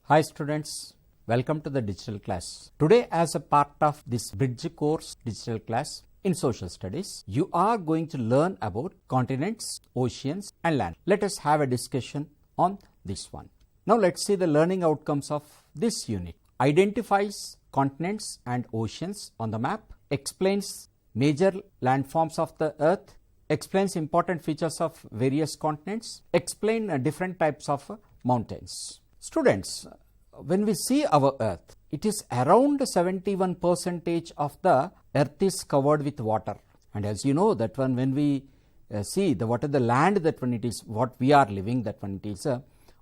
Hi students, welcome to the digital class. Today as a part of this bridge course digital class in social studies, you are going to learn about continents, oceans and land. Let us have a discussion on this one. Now let's see the learning outcomes of this unit. Identifies continents and oceans on the map, explains major landforms of the earth, explains important features of various continents, explain different types of mountains. Students, when we see our earth, it is around 71% of the earth is covered with water. And as you know that one, when we see the what is the land, that one it is what we are living, that one it is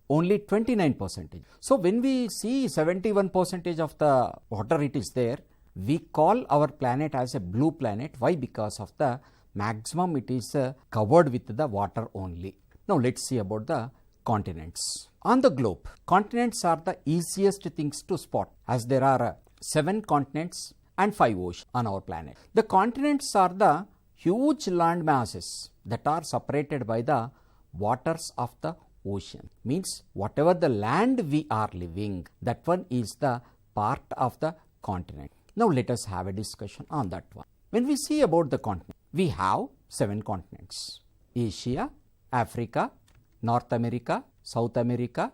only 29%. So when we see 71% of the water it is there, we call our planet as a blue planet. Why? Because of the maximum it is covered with the water only. Now let's see about the continents. On the globe, continents are the easiest things to spot, as there are 7 continents and 5 oceans on our planet. The continents are the huge land masses that are separated by the waters of the ocean. Means whatever the land we are living, that one is the part of the continent. Now let us have a discussion on that one. When we see about the continent, we have 7 continents: Asia, Africa, North America, South America,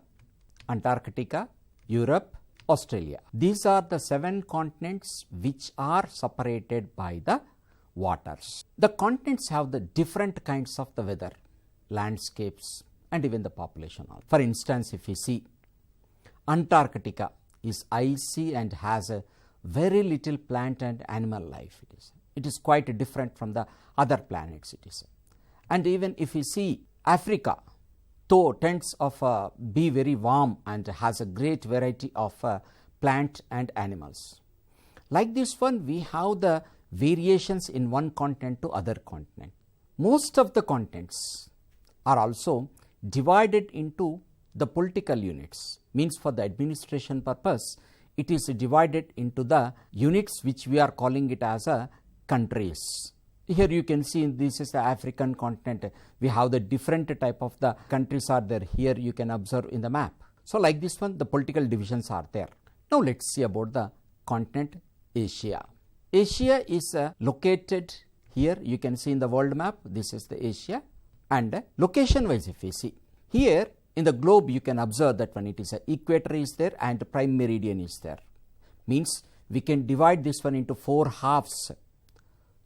Antarctica, Europe, Australia. These are the 7 continents which are separated by the waters. The continents have the different kinds of the weather, landscapes and even the population. For instance, if we see Antarctica is icy and has a very little plant and animal life. It is quite different from the other planets it is. And even if we see Africa, though tends of be very warm and has a great variety of plant and animals. Like this one, we have the variations in one continent to other continent. Most of the continents are also divided into the political units. Means for the administration purpose, it is divided into the units which we are calling it as a countries. Here you can see this is the African continent. We have the different type of the countries are there. Here you can observe in the map. So like this one, the political divisions are there. Now let's see about the continent Asia. Asia is located here. You can see in the world map, this is the Asia. And location wise, if we see here in the globe, you can observe that when it is a equator is there and prime meridian is there. Means we can divide this one into 4 halves.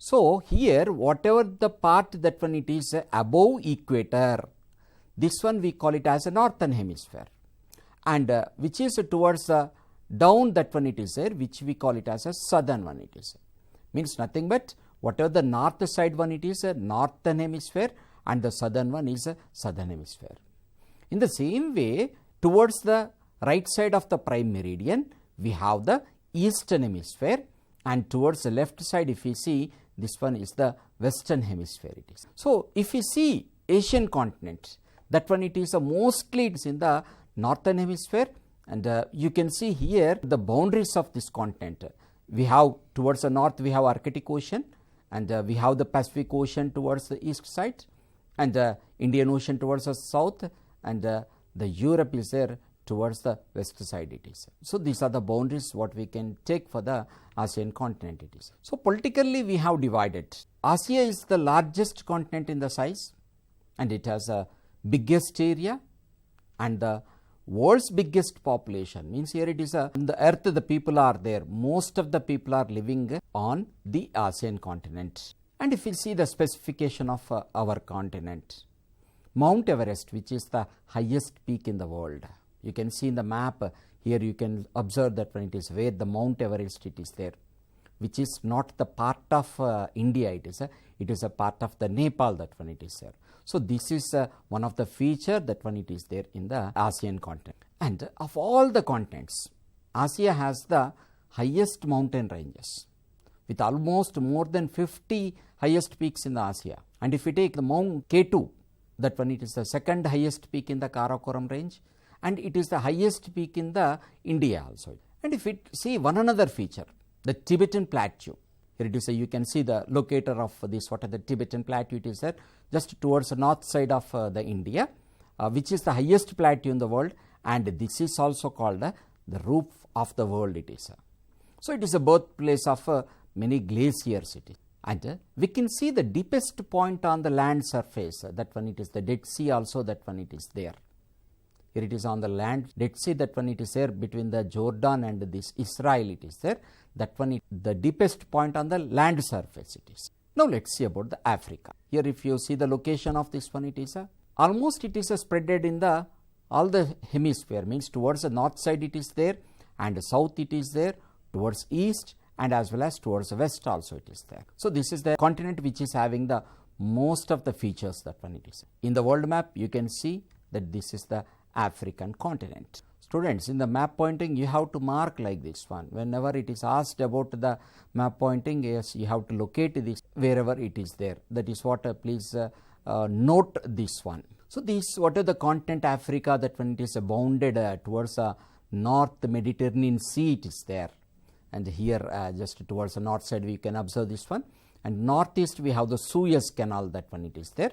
So here whatever the part that one it is above equator, this one we call it as a northern hemisphere, and which is towards down, that one it is there, which we call it as a southern one it is. Means nothing but whatever the north side one it is a northern hemisphere and the southern one is a southern hemisphere. In the same way, towards the right side of the prime meridian, we have the eastern hemisphere, and towards the left side if we see, this one is the western hemisphere it is. So if we see Asian continent, that one it is mostly it is in the northern hemisphere, and you can see here the boundaries of this continent. We have towards the north we have Arctic Ocean, and we have the Pacific Ocean towards the east side, and Indian Ocean towards the south, and the Europe is there towards the west side it is. So these are the boundaries what we can take for the ASEAN continent it is. So politically we have divided. Asia is the largest continent in the size, and it has a biggest area and the world's biggest population. Means here it is on the earth the people are there. Most of the people are living on the ASEAN continent. And if we see the specification of our continent, Mount Everest, which is the highest peak in the world. You can see in the map here, you can observe that when it is where the Mount Everest it is there, which is not the part of India, it is a part of the Nepal, that one it is there. So this is one of the feature that one it is there in the ASEAN continent. And of all the continents, Asia has the highest mountain ranges with almost more than 50 highest peaks in the Asia. And if we take the Mount K2, that one it is the second highest peak in the Karakoram range, and it is the highest peak in the India also. And if we see one another feature, the Tibetan Plateau, here it is you can see the locator of this, what are the Tibetan Plateau it is there, just towards the north side of the India, which is the highest plateau in the world, and this is also called the roof of the world it is. So it is a birthplace of many glaciers it is. And we can see the deepest point on the land surface, that one it is the Dead Sea also, that one it is there. Here it is on the land, Dead Sea, that one it is there between the Jordan and this Israel it is there. That one the deepest point on the land surface it is. Now let's see about the Africa. Here if you see the location of this one, it is almost it is spreaded in the all the hemisphere, means towards the north side it is there, and south it is there, towards east and as well as towards the west also it is there. So this is the continent which is having the most of the features, that one it is. In the world map you can see that this is the African continent. Students, in the map pointing you have to mark like this one. Whenever it is asked about the map pointing, yes, you have to locate this wherever it is there. That is what please note this one. So this, what are the continent Africa, that when it is bounded towards the North Mediterranean Sea it is there. And here just towards the north side we can observe this one. And northeast we have the Suez Canal, that one it is there.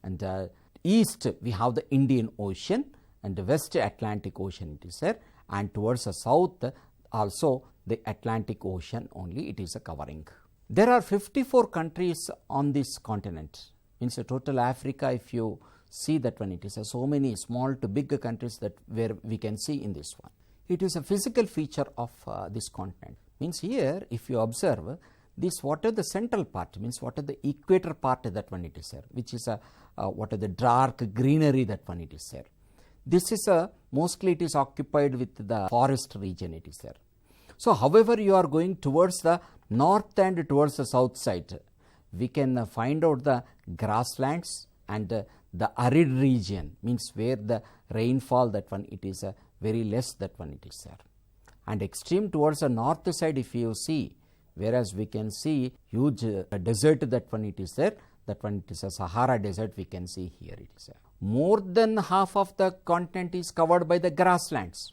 And east we have the Indian Ocean, and the west Atlantic Ocean it is there. And towards the south also the Atlantic Ocean only it is a covering. There are 54 countries on this continent. Means the total Africa, if you see that one, it is so many small to big countries that where we can see in this one. It is a physical feature of this continent. Means here if you observe this, what are the central part, means what are the equator part, that one it is there, which is what are the dark greenery, that one it is there. This is mostly it is occupied with the forest region it is there. So however you are going towards the north and towards the south side, we can find out the grasslands and the arid region, means where the rainfall, that one it is very less, that one it is there. And extreme towards the north side if you see, whereas we can see huge desert, that one it is there, that one it is a Sahara desert we can see here it is there. More than half of the continent is covered by the grasslands.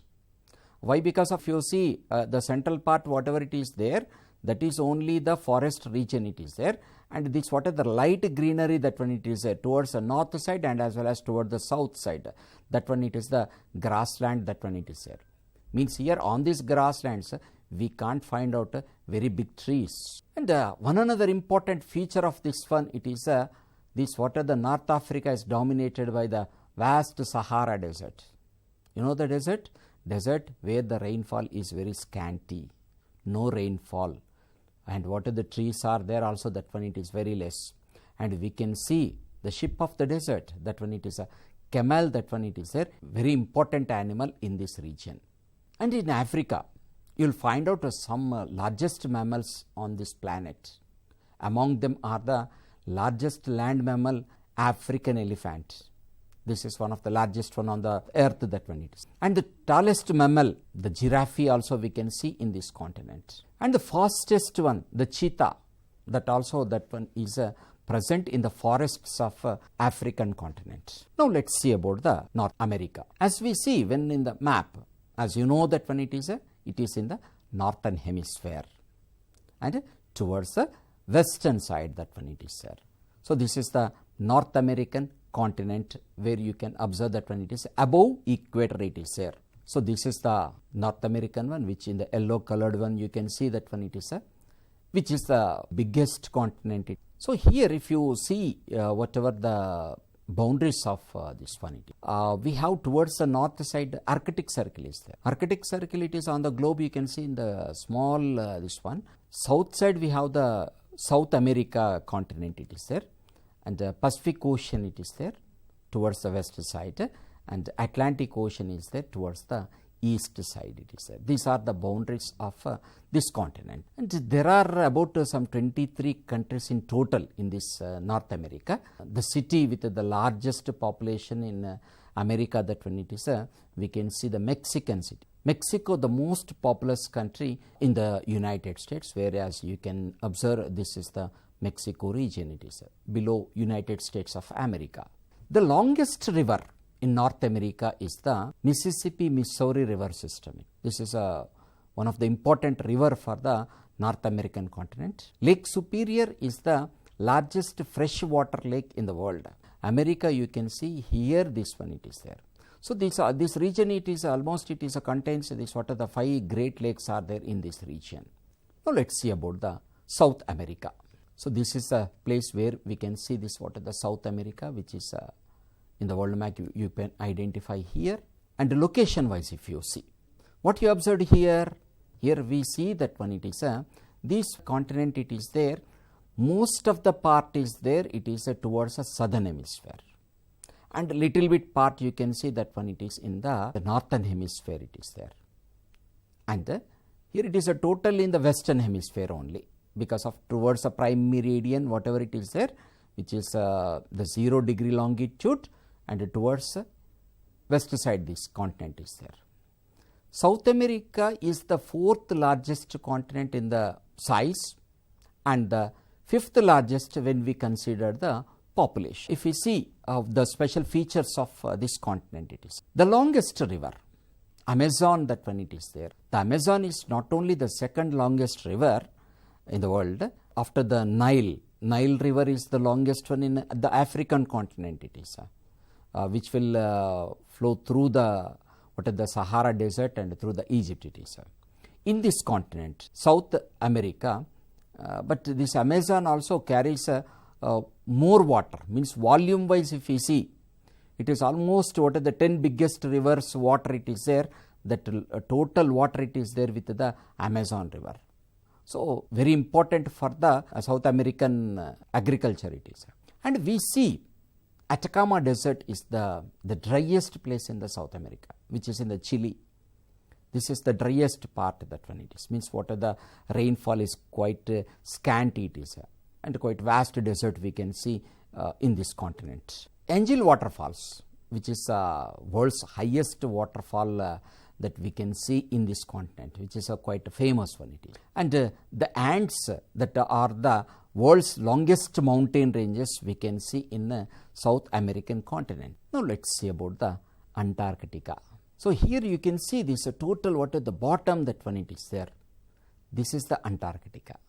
Why? Because of you see the central part, whatever it is there, that is only the forest region it is there, and this what are the light greenery, that one it is towards the north side and as well as toward the south side, that one it is the grassland, that one it is there. Means here on these grasslands we can't find out very big trees. And one another important feature of this one, it is this what are the North Africa is dominated by the vast Sahara desert. You know the desert? Desert where the rainfall is very scanty, no rainfall. And what are the trees are there also, that one it is very less. And we can see the sheep of the desert, that one it is a camel, that one it is there, very important animal in this region. And in Africa you will find out some largest mammals on this planet. Among them are the largest land mammal, African elephant. This is one of the largest one on the earth, that one it is. And the tallest mammal, the giraffe also we can see in this continent. And the fastest one, the cheetah, that also that one is present in the forests of African continent. Now let's see about the North America. As we see when in the map, as you know that one it is in the northern hemisphere and towards the western side, that one it is there. So this is the North American continent where you can observe that one it is above equator it is there. So this is the North American one, which in the yellow colored one you can see that one it is which is the biggest continent. So here if you see whatever the boundaries of this one, we have towards the north side Arctic Circle is there. Arctic Circle it is on the globe, you can see in the small this one. South side we have the South America continent it is there, and the Pacific Ocean it is there towards the west side, and Atlantic Ocean is there towards the east side it is there. These are the boundaries of this continent, and there are about some 23 countries in total in this North America. The city with the largest population in America, that when it is we can see the Mexican city. Mexico, the most populous country in the United States, whereas you can observe this is the Mexico region it is below United States of America. The longest river in North America is the Mississippi-Missouri river system. This is one of the important river for the North American continent. Lake Superior is the largest freshwater lake in the world. America, you can see here this one it is there. So this region, it is almost, it is contains this, what are the 5 Great Lakes are there in this region. Now let's see about the South America. So this is a place where we can see this, what are the South America, which is in the world map you can identify here. And location wise, if you see what you observed here, we see that when it is this continent, it is there, most of the part is there, it is towards the southern hemisphere, and a little bit part you can see that when it is in the northern hemisphere, it is there, and here it is a total in the western hemisphere only, because of towards the prime meridian, whatever it is there, which is the 0 degree longitude, and towards west side this continent is there. South America is the 4th largest continent in the size and the 5th largest when we consider the population. If we see the special features of this continent, it is the longest river, Amazon, that when it is there. The Amazon is not only the 2nd longest river in the world after the Nile. Nile river is the longest one in the African continent, it is, which will flow through the Sahara Desert and through the Egypt, it is. In this continent, South America, but this Amazon also carries more water, means volume wise if we see, it is almost what are the 10 biggest rivers water it is there, that total water it is there with the Amazon river. So very important for the South American agriculture it is. And we see Atacama Desert is the driest place in the South America, which is in the Chile. This is the driest part that one it is, means what are the rainfall is quite scanty it is, and quite vast desert we can see in this continent. Angel waterfalls, which is world's highest waterfall that we can see in this continent, which is a quite famous one it is. And the Andes, that are the world's longest mountain ranges, we can see in the South American continent. Now let's see about the Antarctica. So here you can see this total, what at the bottom that one it is there. This is the Antarctica.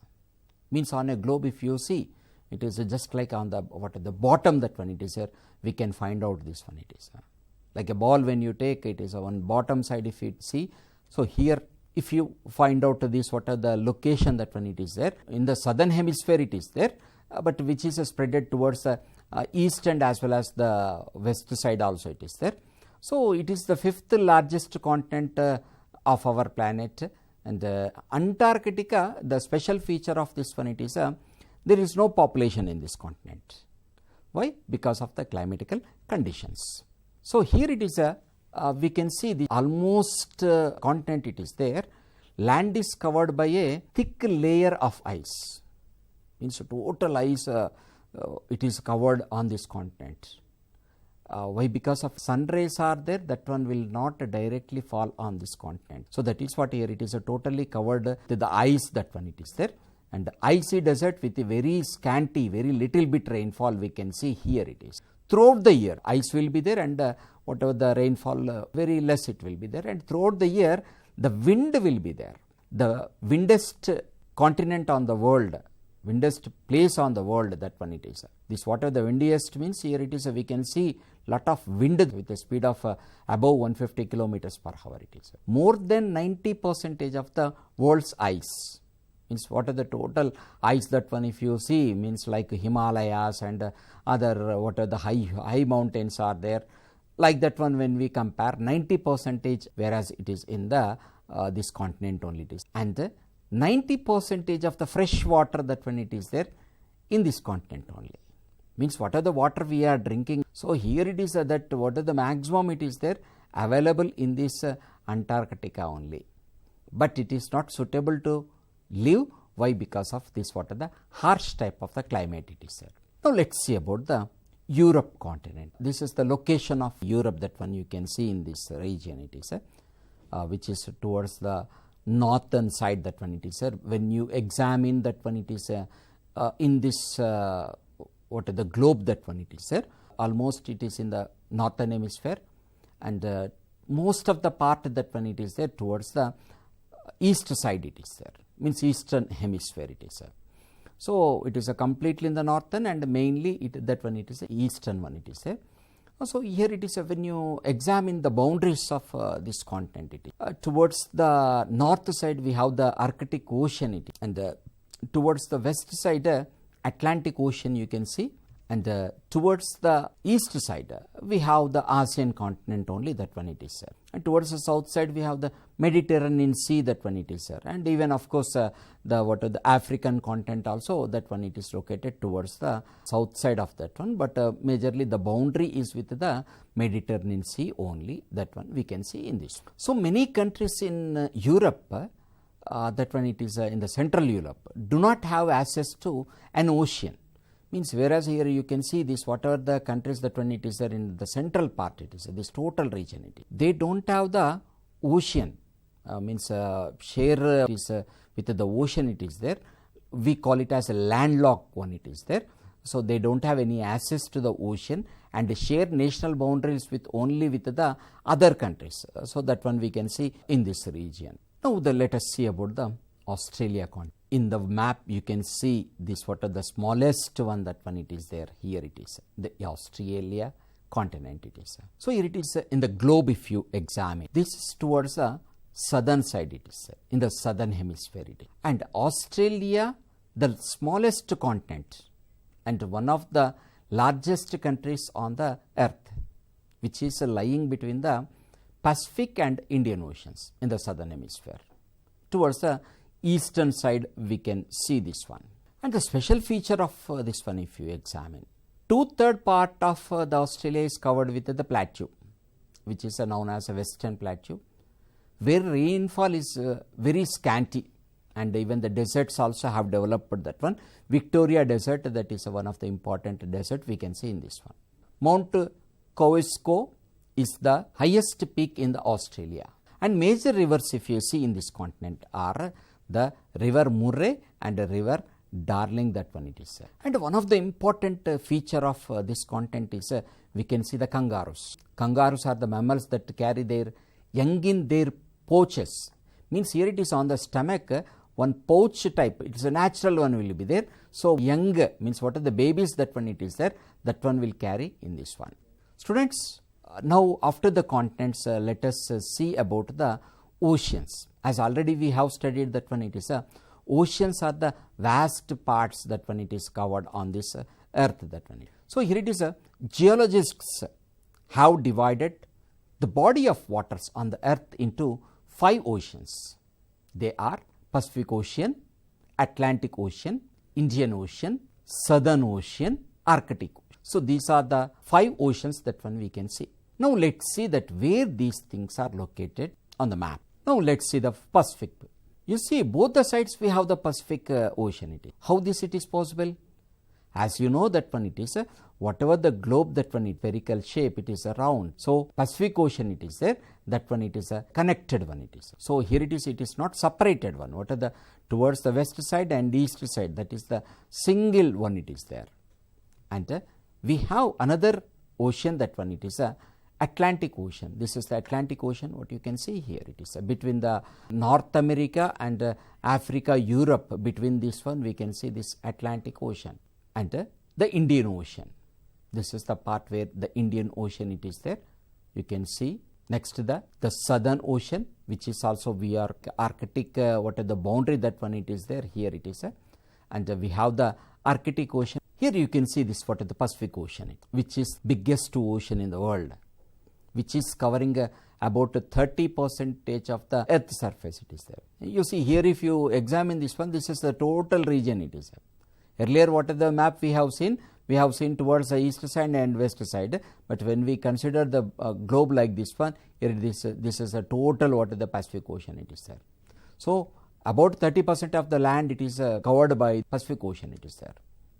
Means on a globe if you see, it is just like on the what at the bottom that one it is there, we can find out this one it is. Like a ball when you take, it is on bottom side if you see. So here if you find out this, what are the location that when it is there, in the southern hemisphere it is there, but which is spreaded towards the east and as well as the west side also it is there. So it is the 5th largest continent of our planet, and Antarctica, the special feature of this one it is there is no population in this continent. Why? Because of the climatical conditions. So here it is we can see the almost continent it is there, land is covered by a thick layer of ice, means total ice it is covered on this continent. Why? Because of sun rays are there, that one will not directly fall on this continent. So that is what here it is totally covered with the ice, that one it is there, and the icy desert with a very scanty, very little bit rainfall we can see here it is. Throughout the year ice will be there, and whatever the rainfall very less it will be there, and throughout the year the wind will be there. The windiest continent on the world, windiest place on the world, that one it is. This whatever the windiest means, here it is we can see lot of wind with a speed of above 150 kilometers per hour it is. More than 90% of the world's ice, means what are the total ice that one if you see, means like Himalayas and other what are the high mountains are there, like that one when we compare 90%, whereas it is in the this continent only it is, and 90% of the fresh water that when it is there in this continent only, means what are the water we are drinking. So here it is that what are the maximum it is there available in this Antarctica only, but it is not suitable to live. Why? Because of this what are the harsh type of the climate it is there. Now let's see about the Europe continent. This is the location of Europe that one you can see in this region it is which is towards the northern side that one it is. When you examine that one it is in this what are the globe that one it is there, almost it is in the northern hemisphere, and most of the part that one it is there towards the east side it is there, means eastern hemisphere it is. So it is completely in the northern, and mainly that one it is the eastern one it is there. So here it is when you examine the boundaries of this continent, it is towards the north side we have the Arctic Ocean, it is, and towards the west side Atlantic Ocean you can see, and towards the east side we have the ASEAN continent only, that one it is, and towards the south side we have the Mediterranean Sea, that one it is, and even of course the African continent also, that one it is located towards the south side of that one, but majorly the boundary is with the Mediterranean Sea only, that one we can see in this. So many countries in Europe, that one it is in the Central Europe, do not have access to an ocean. Means whereas here you can see this, whatever the countries that when it is there in the central part, it is this total region, it is, they don't have the ocean, means share is with the ocean, it is there, we call it as a landlocked one, it is there. So they don't have any access to the ocean and share national boundaries with only with the other countries. So that one we can see in this region. Now let us see about the Australia continent. In the map you can see this, what are the smallest one, that one it is there, here it is the Australia continent, it is. So here it is in the globe if you examine, this is towards the southern side, it is in the southern hemisphere, it is. And Australia, the smallest continent and one of the largest countries on the earth, which is lying between the Pacific and Indian Oceans in the southern hemisphere. Towards the eastern side we can see this one. And the special feature of this one, if you examine, 2/3 part of the Australia is covered with the plateau, which is known as a Western Plateau, where rainfall is very scanty, and even the deserts also have developed, that one. Victoria Desert, that is one of the important desert we can see in this one. Mount Kosciuszko is the highest peak in the Australia. And major rivers if you see in this continent are the river Murray and the river Darling, that one it is. And one of the important feature of this continent is we can see the kangaroos. Kangaroos are the mammals that carry their young in their pouches. Means here it is on the stomach, one pouch type, it is a natural one will be there. So young means what are the babies, that one it is there, that one will carry in this one. Students, now after the continents, let us see about the oceans. As already we have studied, that one it is oceans are the vast parts, that one it is covered on this earth, that one. So here it is geologists have divided the body of waters on the earth into 5 oceans. They are Pacific Ocean, Atlantic Ocean, Indian Ocean, Southern Ocean, Arctic Ocean. So these are the 5 oceans, that one we can see. Now let's see that where these things are located on the map. Now let's see the Pacific. You see both the sides we have the Pacific Ocean. It is. How this it is possible? As you know, that one it is whatever the globe, that one spherical shape, it is a round. So Pacific Ocean it is there, that one it is a connected one it is. So here it is not separated one. What are the towards the west side and east side, that is the single one it is there. And we have another ocean, that one it is a Atlantic Ocean. This is the Atlantic Ocean, what you can see here. It is between the North America and Africa, Europe, between this one we can see this Atlantic Ocean. And the Indian Ocean. This is the part where the Indian Ocean it is there. You can see next to the Southern Ocean, which is also we are Arctic, what are the boundary, that one it is there. Here it is and we have the Arctic Ocean. Here you can see this, what is the Pacific Ocean, which is biggest ocean in the world, which is covering about 30% of the earth surface it is there. You see here, if you examine this one, this is the total region it is. Earlier what is the map we have seen? We have seen towards the east side and west side, but when we consider the globe like this one, here this is a total what is the Pacific Ocean it is there. So about 30% of the land it is covered by Pacific Ocean it is there.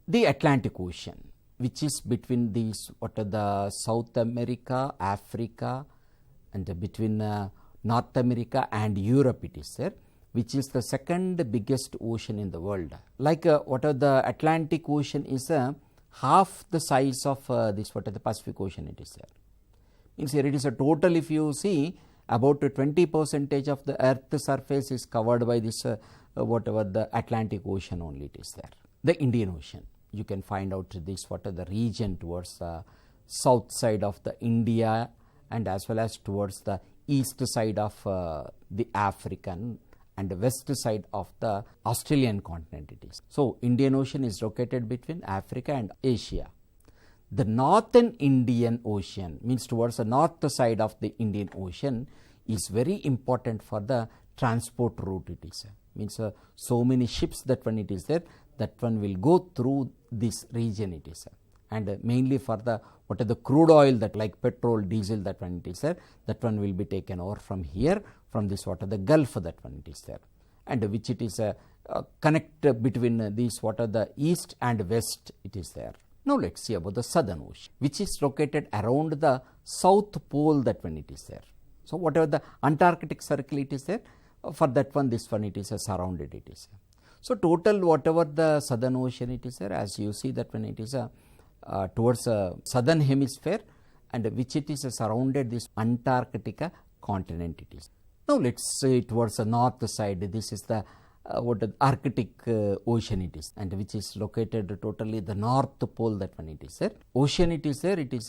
The Atlantic Ocean, which is between these what are the South America, Africa, and between North America and Europe it is there, which is the second biggest ocean in the world. Like what are the Atlantic Ocean is half the size of this what are the Pacific Ocean it is there. Means here it is a total, if you see, about 20% of the earth surface is covered by this whatever the Atlantic Ocean only it is there. The Indian Ocean, you can find out this what are the region towards south side of the India and as well as towards the east side of the African and the west side of the Australian continent it is. So, Indian Ocean is located between Africa and Asia. The northern Indian Ocean means towards the north side of the Indian Ocean is very important for the transport route it is. Means so many ships that when it is there, that one will go through this region it is. And mainly for the what are the crude oil that like petrol, diesel that one it is there, that one will be taken over from here, from this what are the Gulf that one it is there. And which it is connect between these what are the east and west it is there. Now, let us see about the southern ocean, which is located around the south pole that one it is there. So, whatever the Antarctic circle it is there, for that one this one it is surrounded it is. So, total whatever the southern ocean it is there, as you see that when it is towards southern hemisphere and which it is surrounded this Antarctica continent it is. Now, let us say towards the north side, this is the Arctic ocean it is, and which is located totally the north pole that one it is there. Ocean it is there, it is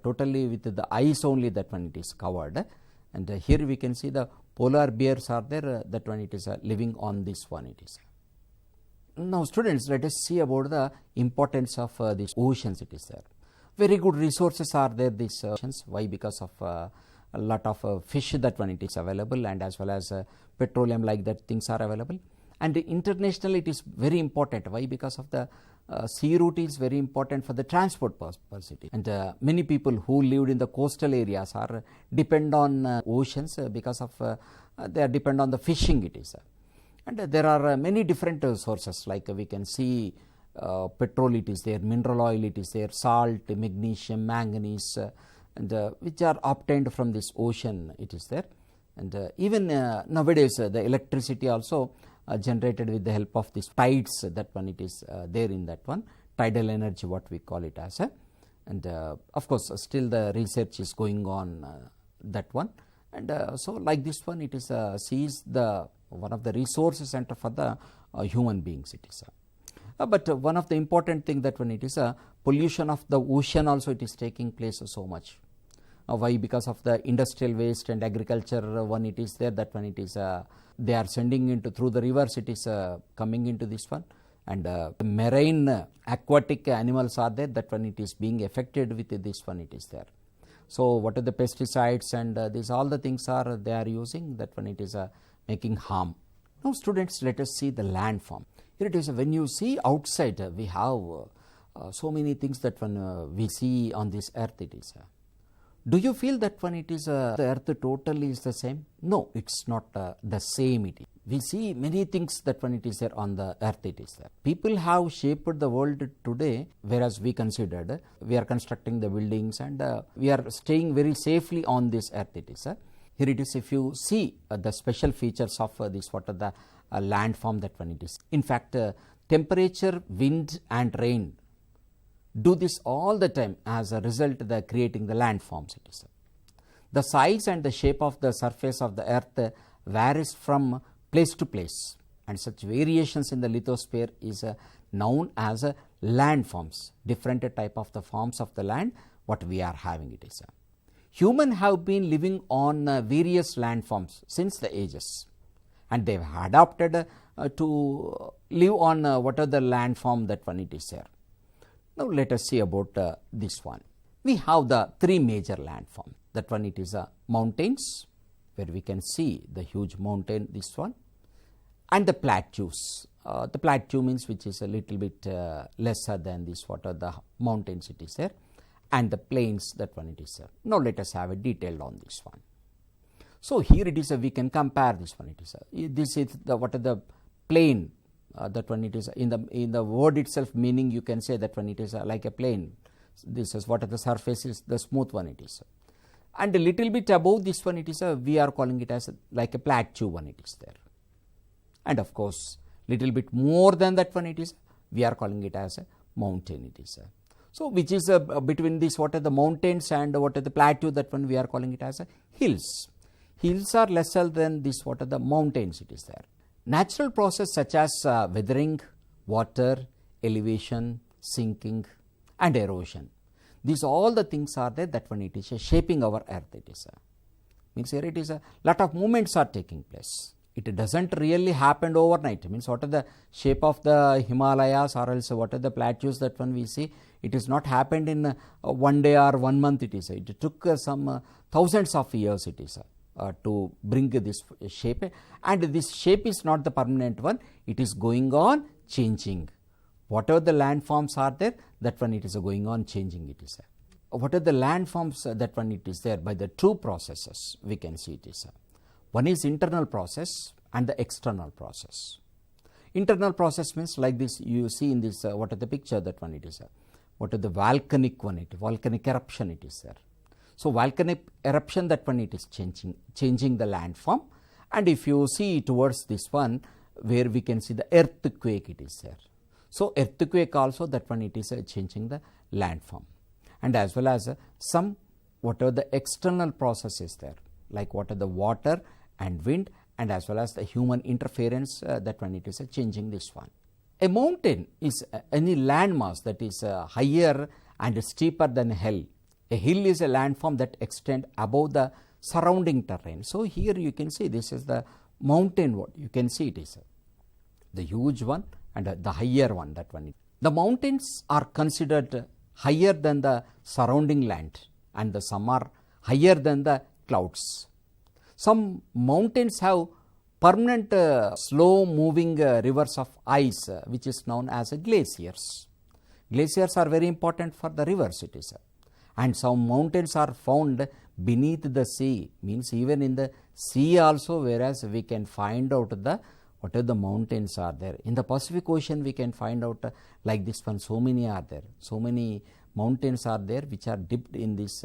totally with the ice only that one it is covered, and here we can see the polar bears are there, that one it is living on this one it is. Now, students, let us see about the importance of these oceans it is there. Very good resources are there these oceans. Why? Because of a lot of fish that one it is available, and as well as petroleum like that things are available. And internationally it is very important. Why? Because of the sea route is very important for the transport purpose. And many people who lived in the coastal areas are depend on oceans because of they are depend on the fishing it is. And there are many different sources, like we can see petrol it is there, mineral oil it is there, salt, magnesium, manganese, and which are obtained from this ocean it is there. And even nowadays the electricity also generated with the help of these tides, that one it is there in that one, tidal energy what we call it as. And of course still the research is going on that one. And so like this one it is sees the one of the resource center for the human beings it is. But one of the important thing that when it is pollution of the ocean also it is taking place so much. Why? Because of the industrial waste and agriculture one it is there, that one it is they are sending into through the rivers it is coming into this one, and marine aquatic animals are there, that one it is being affected with this one it is there. So, what are the pesticides and these all the things are they are using, that one it is making harm. Now, students, let us see the landform. Here it is when you see outside we have so many things that when we see on this earth it is. Do you feel that when it is the earth totally is the same? No, it is not the same it is. We see many things that when it is there on the earth it is there. People have shaped the world today, whereas we considered we are constructing the buildings and we are staying very safely on this earth it is. Here it is, if you see the special features of this, what are the landform that one it is. In fact, temperature, wind and rain do this all the time, as a result the creating the landforms it is. The size and the shape of the surface of the earth varies from place to place, and such variations in the lithosphere is known as landforms, different type of the forms of the land what we are having it is. Humans have been living on various landforms since the ages, and they have adapted to live on what are the landform that one it is there. Now, let us see about this one. We have the three major landforms. That one it is mountains, where we can see the huge mountain, this one, and the plateaus. The plateau means which is a little bit lesser than this, what are the mountains it is there, and the plains, that one it is there. Now, let us have a detail on this one. So, here it is we can compare this one it is. This is the what are the plain, that one it is in the word itself meaning you can say that one it is like a plain. This is what are the surface is the smooth one it is, and a little bit above this one it is we are calling it as like a plateau one it is there, and of course little bit more than that one it is we are calling it as a mountain it is. So, which is between this what are the mountains and what are the plateau, that one we are calling it as a hills. Hills are lesser than this what are the mountains it is there. Natural process such as weathering, water, elevation, sinking and erosion, These all the things are there, that one it is shaping our earth. It is means here it is a lot of movements are taking place. It doesn't really happen overnight. Means what are the shape of the Himalayas, or else what are the plateaus that one we see, it is not happened in one day or 1 month. It is it took some thousands of years. It is to bring this shape, and this shape is not the permanent one. It is going on changing. Whatever the landforms are there, that one it is going on changing. It is what are the landforms, that one it is there by the two processes we can see. It is one is internal process and the external process. Internal process means like this, you see in this what are the picture, that one it is what are the volcanic one, it volcanic eruption it is there. So volcanic eruption, that one it is changing the landform. And if you see towards this one where we can see the earthquake, it is there. So earthquake also, that one it is changing the landform. And as well as some whatever the external process is there, like what are the water and wind, and as well as the human interference, that one it is changing this one. A mountain is any landmass that is higher and steeper than a hill. A hill is a landform that extend above the surrounding terrain. So here you can see this is the mountain. What you can see, it is the huge one and the higher one, that one. The mountains are considered higher than the surrounding land, and some are higher than the clouds. Some mountains have permanent slow moving rivers of ice, which is known as glaciers. Glaciers are very important for the rivers, it is. And some mountains are found beneath the sea, means even in the sea also, whereas we can find out the what are the mountains are there. In the Pacific Ocean we can find out like this one, so many are there. So many mountains are there which are dipped in this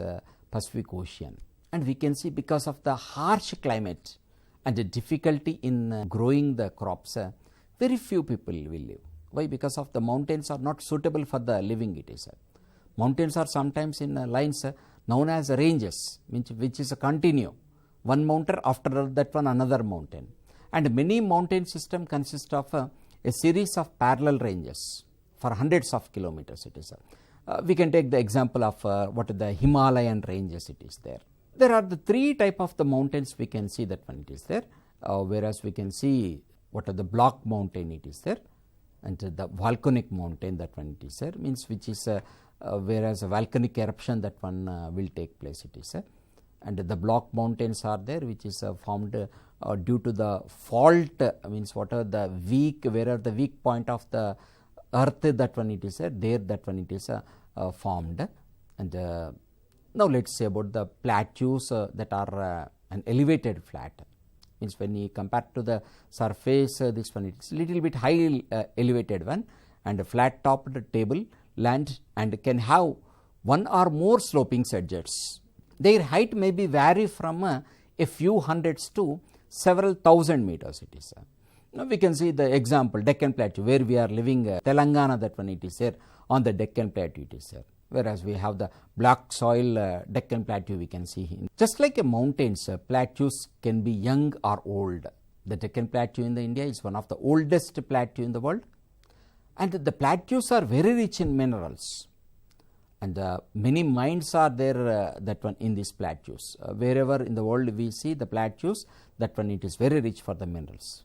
Pacific Ocean. And we can see because of the harsh climate and the difficulty in growing the crops, very few people will live. Why? Because of the mountains are not suitable for the living, it is. Mountains are sometimes in lines known as ranges, which is a continue. One mountain, after that one another mountain. And many mountain system consist of a series of parallel ranges for hundreds of kilometers, it is. We can take the example of what are the Himalayan ranges, it is there. There are the three type of the mountains we can see, that one it is there, whereas we can see what are the block mountain, it is there, and the volcanic mountain, that one it is there, means which is whereas a volcanic eruption, that one will take place, it is. And the block mountains are there which is formed due to the fault, means what are the weak, where are the weak point of the earth, that one it is there, that one it is formed. And now let us say about the plateaus that are an elevated flat, means when you compare to the surface, this one it is little bit high elevated one, and a flat topped table land, and can have one or more sloping edges. Their height may be vary from a few hundreds to several thousand meters, it is. Now we can see the example Deccan Plateau, where we are living, Telangana, that one it is there, on the Deccan Plateau it is there. Whereas we have the black soil Deccan Plateau, we can see here. Just like a mountains, plateaus can be young or old. The Deccan Plateau in the India is one of the oldest plateau in the world, and the plateaus are very rich in minerals. And many mines are there, that one in these plateaus. Wherever in the world we see the plateaus, that one it is very rich for the minerals.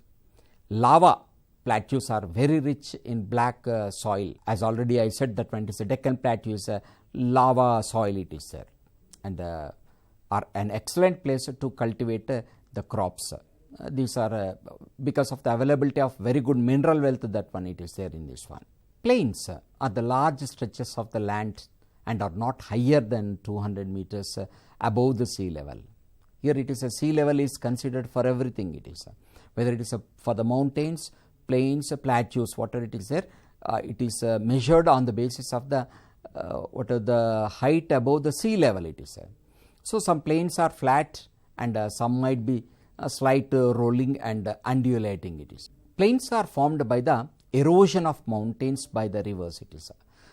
Lava plateaus are very rich in black soil. As already I said, that one is a Deccan Plateau is a lava soil, it is there, and are an excellent place to cultivate the crops. These are because of the availability of very good mineral wealth, that one it is there in this one. Plains are the large stretches of the land and are not higher than 200 meters above the sea level. Here it is a sea level is considered for everything, it is. Whether it is for the mountains, plains, plateaus, whatever it is there, it is measured on the basis of the what are the height above the sea level, it is. So some plains are flat, and some might be slight rolling and undulating, it is. Plains are formed by the erosion of mountains by the rivers, it is.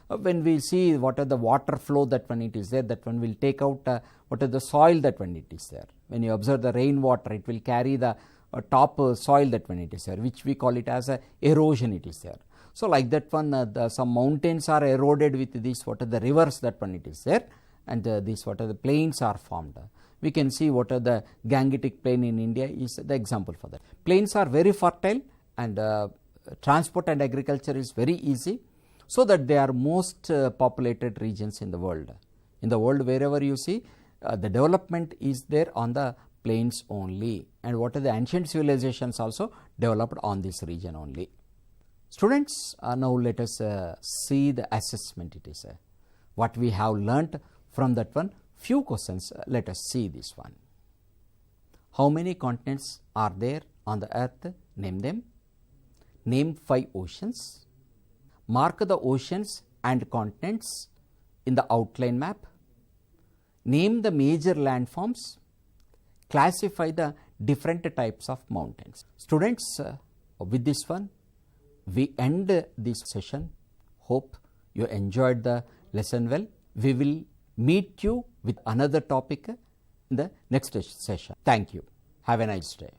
When we see what are the water flow, that one it is there, that one will take out what are the soil, that one it is there. When you observe the rainwater, it will carry the top soil, that one it is there, which we call it as a erosion, it is there. So like that one, some mountains are eroded with this, what are the rivers, that one it is there, and this what are the plains are formed. We can see what are the Gangetic plain in India is the example for that. Plains are very fertile, and transport and agriculture is very easy, so that they are most populated regions in the world. In the world, wherever you see, the development is there on the plains only, and what are the ancient civilizations also developed on this region only. Students, now let us see the assessment. It is what we have learnt from that one. Few questions, let us see this one. How many continents are there on the earth? Name them. Name 5 oceans. Mark the oceans and continents in the outline map. Name the major landforms. Classify the different types of mountains. Students, with this one, we end this session. Hope you enjoyed the lesson well. We will meet you with another topic in the next session. Thank you. Have a nice day.